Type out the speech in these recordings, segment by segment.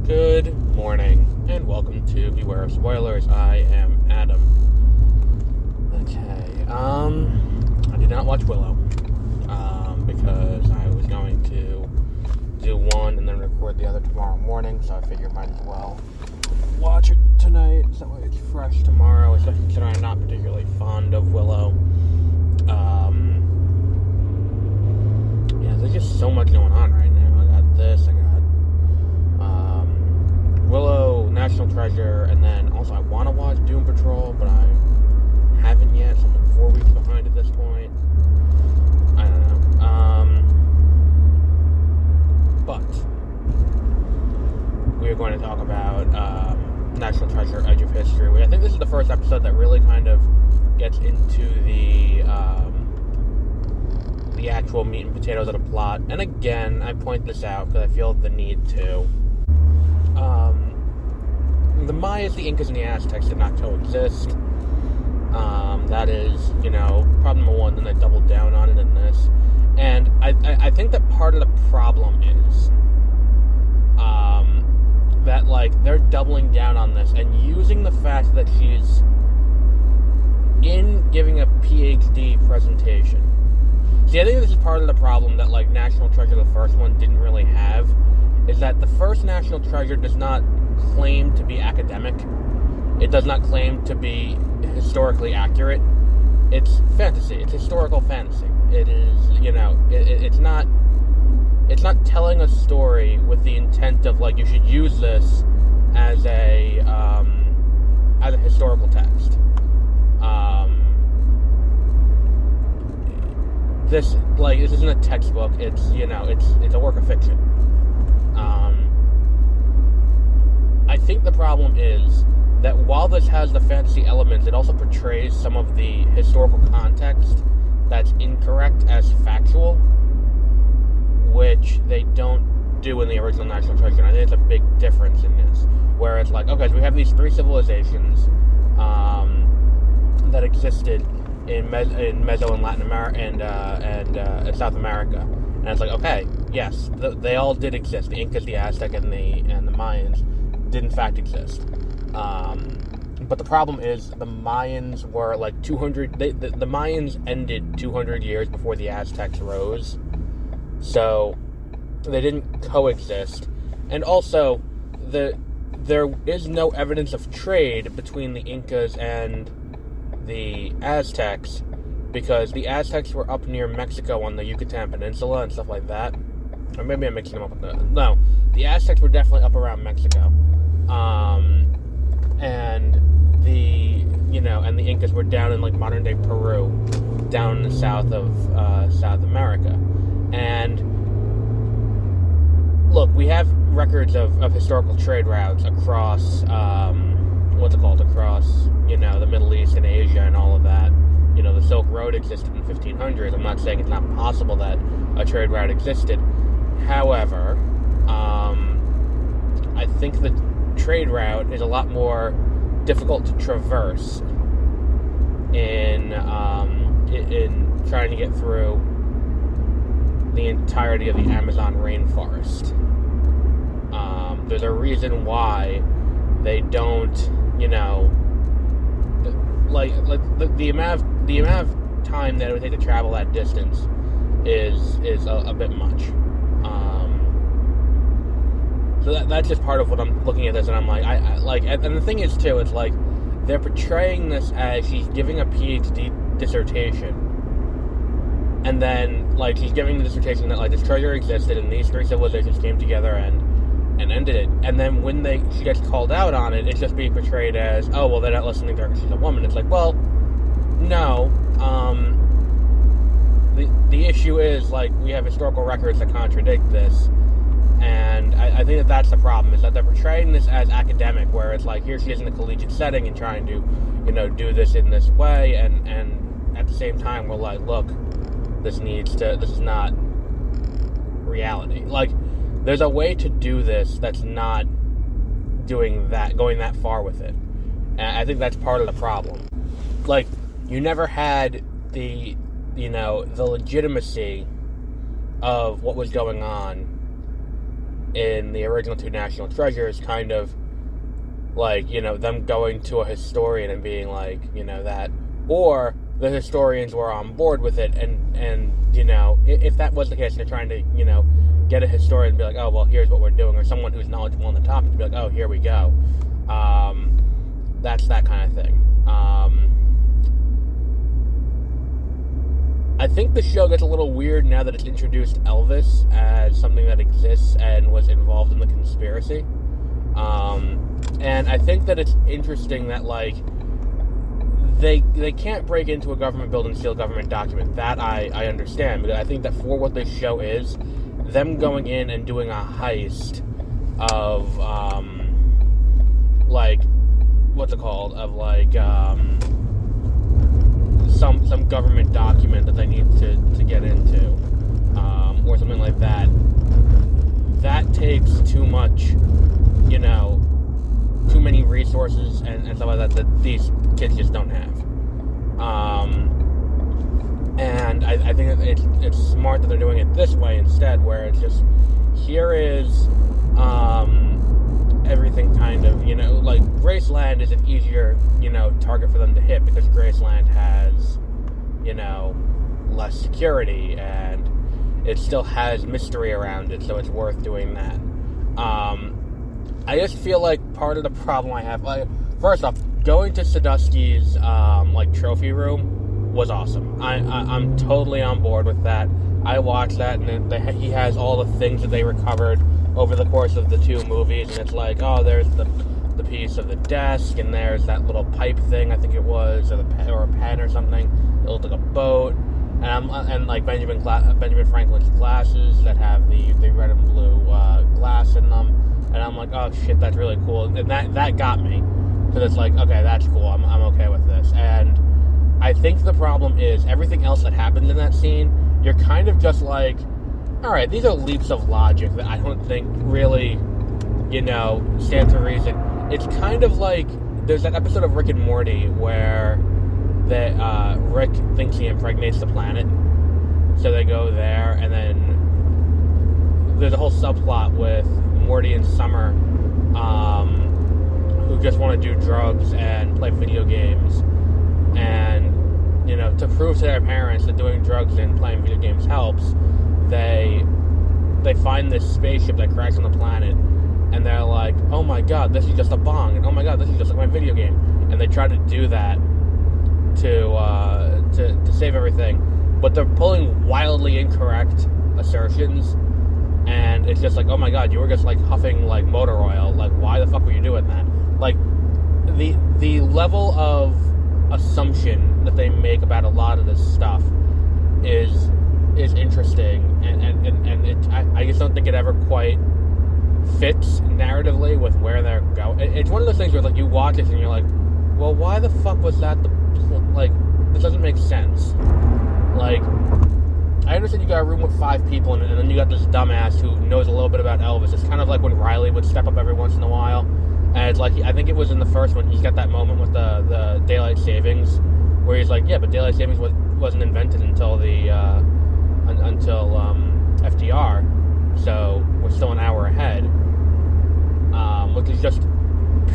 Good morning, and welcome to Beware of Spoilers. I am Adam. Okay, I did not watch Willow, because I was going to do one and then record the other tomorrow morning, so I figured might as well watch it tonight, so it's fresh tomorrow, especially considering I'm not particularly fond of Willow. There's just so much going on right now. I got this, I got Willow, National Treasure, and then also I want to watch Doom Patrol, but I haven't yet, so I'm like 4 weeks behind at this point. I don't know. But we are going to talk about National Treasure: Edge of History. I think this is the first episode that really kind of gets into the actual meat and potatoes of the plot. And again, I point this out because I feel the need to. The Mayas, the Incas, and the Aztecs did not coexist. That is, problem number one, and they doubled down on it in this. And I think that part of the problem is that, they're doubling down on this and using the fact that she's in giving a PhD presentation. See, I think this is part of the problem that, National Treasure, the first one, didn't really have, is that the first National Treasure does not claim to be academic. It does not claim to be historically accurate. It's fantasy. It's historical fantasy. It is, it's not telling a story with the intent of, you should use this as a historical text. This isn't a textbook. It's, it's a work of fiction. I think the problem is that while this has the fantasy elements, it also portrays some of the historical context that's incorrect as factual, which they don't do in the original National Treasure. And I think it's a big difference in this, where it's okay, so we have these three civilizations that existed in Meso and Latin America and South America, and it's okay, yes, they all did exist. The Incas, the Aztec, and the Mayans did in fact exist. But the problem is the Mayans were 200. The Mayans ended 200 years before the Aztecs rose, so they didn't coexist. And also, there is no evidence of trade between the Incas and the Aztecs, because the Aztecs were up near Mexico on the Yucatan Peninsula and stuff like that. Or maybe I'm mixing them up with no, the Aztecs were definitely up around Mexico. And the Incas were down in modern day Peru, down in the south of South America. And look, we have records of historical trade routes across across the Middle East and Asia and all of that. The Silk Road existed in the 1500s. I'm not saying it's not possible that a trade route existed. However, I think the trade route is a lot more difficult to traverse in trying to get through the entirety of the Amazon rainforest. There's a reason why they don't, the amount of time that it would take to travel that distance is a bit much. So that's just part of what I'm looking at this, and I'm and the thing is too, it's they're portraying this as she's giving a PhD dissertation, and then she's giving the dissertation that this treasure existed and these three civilizations came together and ended it, and then when she gets called out on it, it's just being portrayed as, oh well, they're not listening to her because she's a woman. It's well, no. The issue is we have historical records that contradict this. And I think that's the problem, is that they're portraying this as academic, where it's here she is in a collegiate setting and trying to, do this in this way, and at the same time we're look, this is not reality. There's a way to do this that's not going that far with it. And I think that's part of the problem. You never had the legitimacy of what was going on in the original two National Treasures, kind of like, them going to a historian and being like, that, or the historians were on board with it, and if that was the case, they're trying to, get a historian and be like, oh, well, here's what we're doing, or someone who's knowledgeable on the topic to be like, oh, here we go. That's that kind of thing. I think the show gets a little weird now that it's introduced Elvis as something that exists and was involved in the conspiracy. And I think that it's interesting that, like, they can't break into a government building and steal a government document. That I understand, but I think that for what this show is, them going in and doing a heist of, like, what's it called? Of, like, some government document that they need to get into, or something like that. That takes too much, too many resources and stuff like that these kids just don't have. And I think it's smart that they're doing it this way instead, where it's just, here is everything kind of, like, Graceland is an easier, target for them to hit because Graceland has, less security and it still has mystery around it, so it's worth doing that. I just feel like part of the problem I have, like, first off, going to Sadusky's, like, trophy room was awesome. I'm totally on board with that. I watched that, and he has all the things that they recovered over the course of the two movies, and it's like, oh, there's the piece of the desk, and there's that little pipe thing, I think it was, or a pen or something. It looked like a boat, and like Benjamin Franklin's glasses that have the red and blue glass in them, and I'm like, oh shit, that's really cool, and that got me, because it's like, okay, that's cool, I'm okay with this. And I think the problem is everything else that happens in that scene, you're kind of just like, alright, these are leaps of logic that I don't think really, stand to reason. It's kind of like, there's that episode of Rick and Morty where Rick thinks he impregnates the planet, so they go there, and then there's a whole subplot with Morty and Summer, who just want to do drugs and play video games, and, to prove to their parents that doing drugs and playing video games helps, they find this spaceship that crashed on the planet, and they're like, oh my god, this is just a bong, and oh my god, this is just like my video game, and they try to do that to save everything, but they're pulling wildly incorrect assertions, and it's just like, oh my god, you were just like huffing like motor oil, like why the fuck were you doing that? Like, the level of assumption that they make about a lot of this stuff is interesting, and I just don't think it ever quite fits narratively with where they're going. It's one of those things where, like, you watch it and you're like, well, why the fuck was that like, this doesn't make sense. Like, I understand you got a room with 5 people in it, and then you got this dumbass who knows a little bit about Elvis. It's kind of like when Riley would step up every once in a while, and it's like, I think it was in the first one, he's got that moment with the daylight savings, where he's like, yeah, but daylight savings wasn't invented until FDR, so we're still an hour ahead, which is just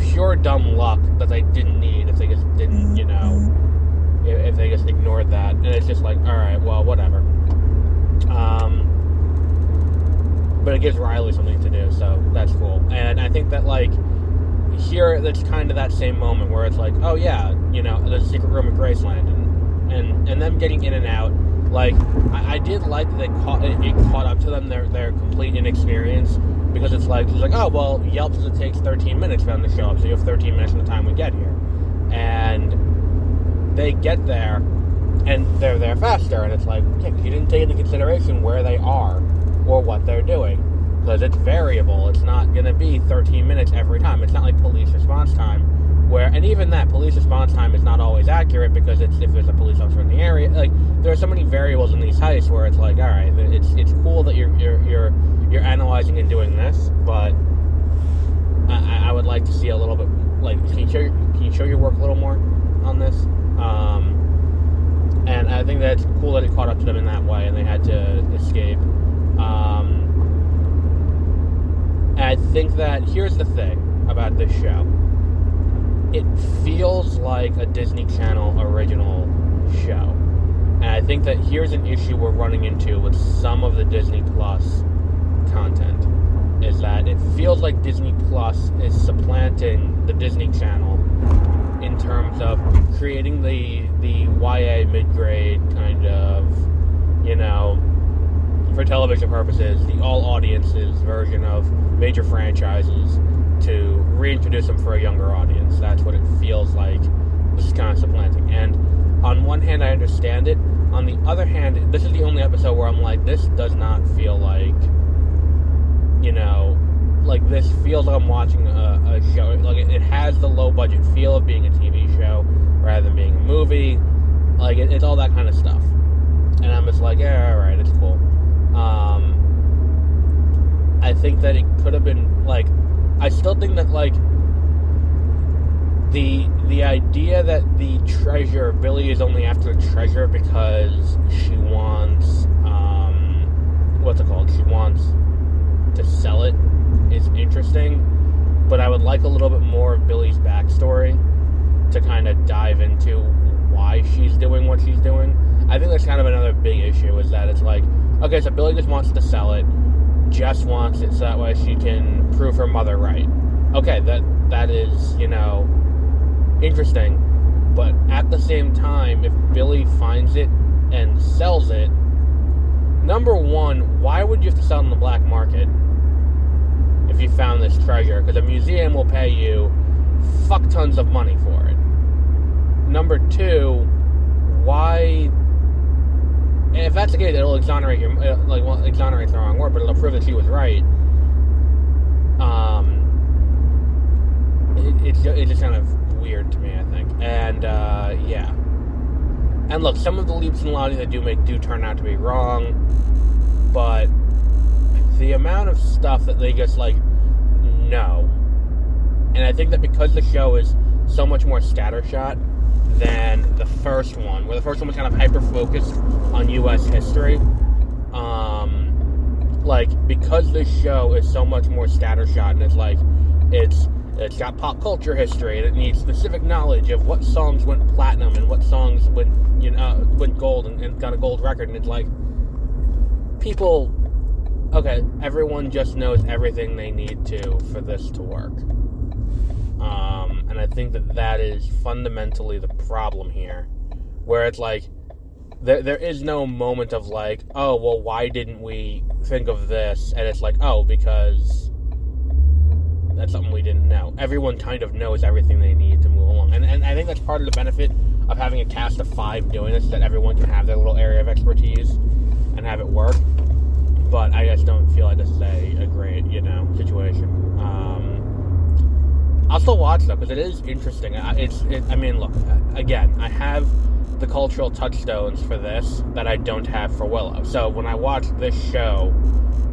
pure dumb luck that they didn't need if they just didn't, if they just ignored that. And it's just like, alright, well, whatever. But it gives Riley something to do, so that's cool. And I think that, like, here, that's kind of that same moment where it's like, oh yeah, there's a secret room at Graceland, and them getting in and out. Like, I did like that it caught up to them, their complete inexperience, because it's like, oh, well, Yelp says it takes 13 minutes for them to show up, so you have 13 minutes from the time we get here. And they get there, and they're there faster, and it's like, yeah, you didn't take into consideration where they are, or what they're doing, because it's variable. It's not going to be 13 minutes every time. It's not like police response time, and even that, police response time is not always accurate, because if there's a police officer in the area, like, there are so many variables in these heists where it's like, alright, it's cool that you're analyzing and doing this, but I would like to see a little bit, like, can you show your work a little more on this? And I think that's cool that it caught up to them in that way, and they had to escape. And I think that, here's the thing about this show. It feels like a Disney Channel original show. And I think that here's an issue we're running into with some of the Disney Plus content, is that it feels like Disney Plus is supplanting the Disney Channel in terms of creating the YA mid-grade kind of, for television purposes, the all audiences version of major franchises to reintroduce them for a younger audience. That's what it feels like this is kind of supplanting. And on one hand, I understand it. On the other hand, this is the only episode where I'm like, this does not feel like, like this feels like I'm watching a show. Like, it has the low-budget feel of being a TV show rather than being a movie. Like, it's all that kind of stuff. And I'm just like, yeah, alright, it's cool. I think that it could have been, like, I still think that, like, the idea that the treasure, Billy is only after the treasure because she wants, she wants to sell it, is interesting, but I would like a little bit more of Billy's backstory to kind of dive into why she's doing what she's doing. I think that's kind of another big issue, is that it's like, okay, so Billy just wants to sell it, Jess wants it so that way she can prove her mother right. Okay, that is, interesting, but at the same time, if Billy finds it and sells it, number one, why would you have to sell it on the black market if you found this treasure? Because a museum will pay you fuck tons of money for it. Number two, why? And if that's the case, it'll exonerate your, exonerate's the wrong word, but it'll prove that she was right. It's just kind of weird to me, I think. And, yeah. And look, some of the leaps and logics they do turn out to be wrong, but the amount of stuff that they just, know. And I think that because the show is so much more scattershot than the first one, where the first one was kind of hyper-focused on U.S. history, because this show is so much more scattershot, and it's got pop culture history, and it needs specific knowledge of what songs went platinum and what songs went gold and got a gold record, and it's like, people, okay, everyone just knows everything they need to for this to work. And I think that is fundamentally the problem here, where it's like, there is no moment of like, oh, well, why didn't we think of this? And it's like, oh, because that's something we didn't know. Everyone kind of knows everything they need to move along. And I think that's part of the benefit of having a cast of 5 doing this, that everyone can have their little area of expertise and have it work. But I just don't feel like this is a great, situation. I'll still watch, though, because it is interesting. Look, again, I have the cultural touchstones for this that I don't have for Willow. So when I watch this show,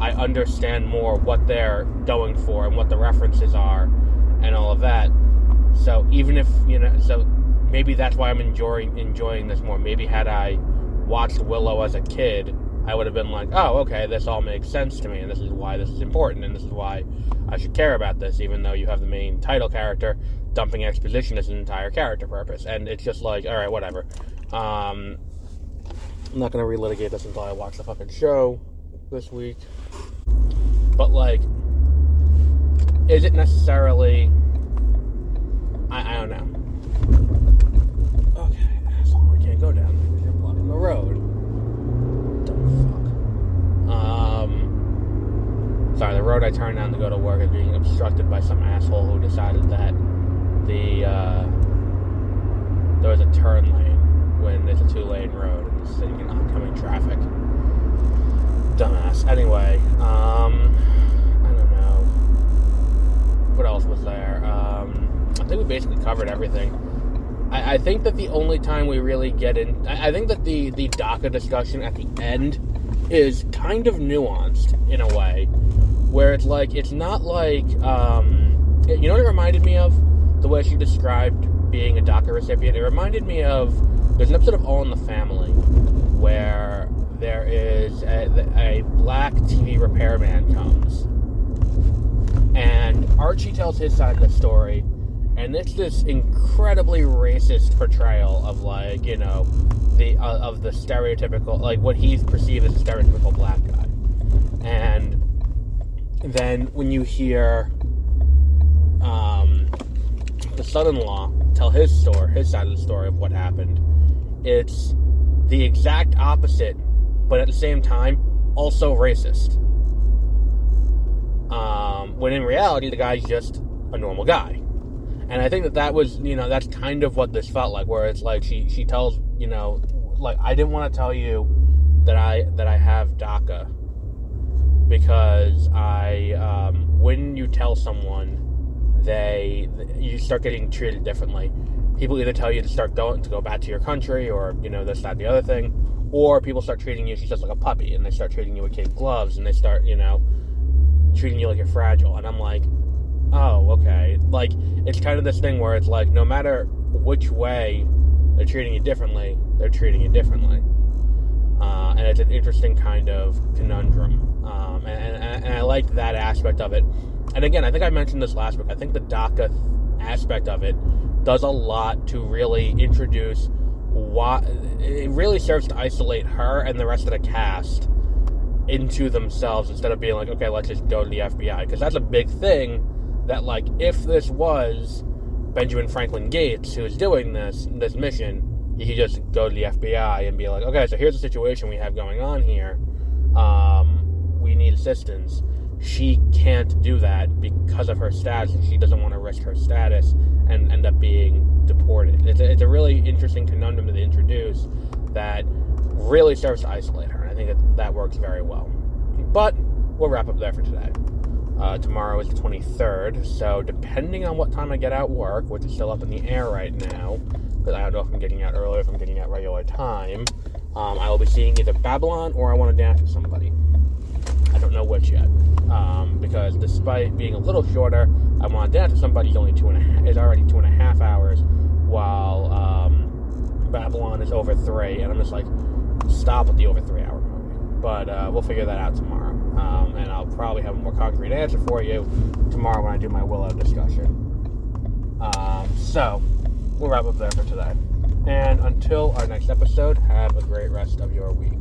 I understand more what they're going for and what the references are and all of that. So even if, so maybe that's why I'm enjoying this more. Maybe had I watched Willow as a kid, I would have been like, oh, okay, this all makes sense to me, and this is why this is important, and this is why I should care about this, even though you have the main title character dumping exposition as an entire character purpose. And it's just like, alright, whatever. I'm not going to relitigate this until I watch the fucking show this week. But, is it necessarily... I don't know. Okay, asshole, we can't go down there because you're blocking the road. Dumb fuck. Sorry, the road I turned down to go to work is being obstructed by some asshole who decided that there was a turn lane when there's a 2-lane road and it's sitting in oncoming traffic. Dumbass. Anyway, I don't know. What else was there? I think we basically covered everything. I think that the only time we really get in... I think that the DACA discussion at the end is kind of nuanced, in a way, where it's like, it's not like... you know what it reminded me of? The way she described being a DACA recipient? It reminded me of... There's an episode of All in the Family where there is a black TV repairman comes And Archie tells his side of the story, and it's this incredibly racist portrayal of, like, you know, of the stereotypical, like, what he's perceived as a stereotypical black guy. And then when you hear the son-in-law tell his side of the story of what happened, it's the exact opposite, but at the same time, also racist. When in reality, the guy's just a normal guy. And I think that was, you know, that's kind of what this felt like, where it's like she tells, you know, like, I didn't want to tell you that I have DACA, because when you tell someone, you start getting treated differently. People either tell you to go back to your country, or, you know, this, that, the other thing, or people start treating you just like a puppy, and they start treating you with kid gloves, and they start, you know, treating you like you're fragile. And I'm like, oh, okay. Like, it's kind of this thing where it's like, no matter which way they're treating you differently, they're treating you differently. And it's an interesting kind of conundrum. And I like that aspect of it. And again, I think I mentioned this last week. I think the DACA aspect of it does a lot to really introduce why it really serves to isolate her and the rest of the cast into themselves, instead of being like, okay, let's just go to the FBI. Because that's a big thing, that, like, if this was Benjamin Franklin Gates who is doing this mission, he could just go to the FBI and be like, okay, so here's the situation we have going on here. We need assistance. She can't do that because of her status, and she doesn't want to risk her status and end up being deported. It's a really interesting conundrum that they introduce that really serves to isolate her, and I think that works very well. But we'll wrap up there for today. Tomorrow is the 23rd, so depending on what time I get out work, which is still up in the air right now, because I don't know if I'm getting out early or if I'm getting out regular time, I will be seeing either Babylon or I Want to Dance with Somebody. I don't know which yet, because despite being a little shorter, I Want to Dance with Somebody is already 2.5 hours, while Babylon is over 3, and I'm just like, stop at the over 3 hour movie. But we'll figure that out tomorrow, and I'll probably have a more concrete answer for you tomorrow when I do my Willow discussion. So we'll wrap up there for today, and until our next episode, have a great rest of your week.